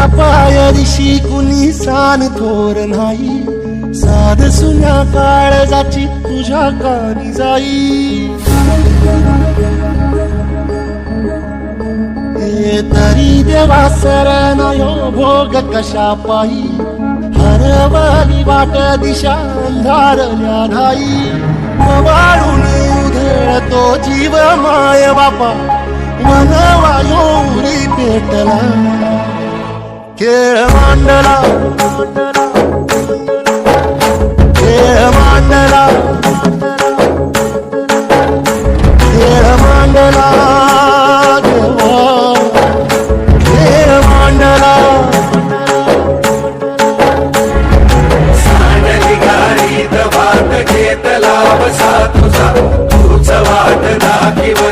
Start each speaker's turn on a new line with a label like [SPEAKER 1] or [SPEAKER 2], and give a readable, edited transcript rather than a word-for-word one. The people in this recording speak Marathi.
[SPEAKER 1] तुझ्या पायरीशी कुणी सान थोर नाही, साध सुन्या काळजाची तुझ्या कानी जाई. हे तरी देवा सरनायो भोग कशा पायी, हरवली वाट दिशा अंधारल्या ढाई. वाळून उधळतो जीव माय बापा, मनवायोरी पेटला. खेळ मांडला, खेळ मांडला, खेळ मांडला देवा, खेळ मांडला.
[SPEAKER 2] सांडली गाडीत वाट घेतला बसा तुझा, तूच वाट दाखीव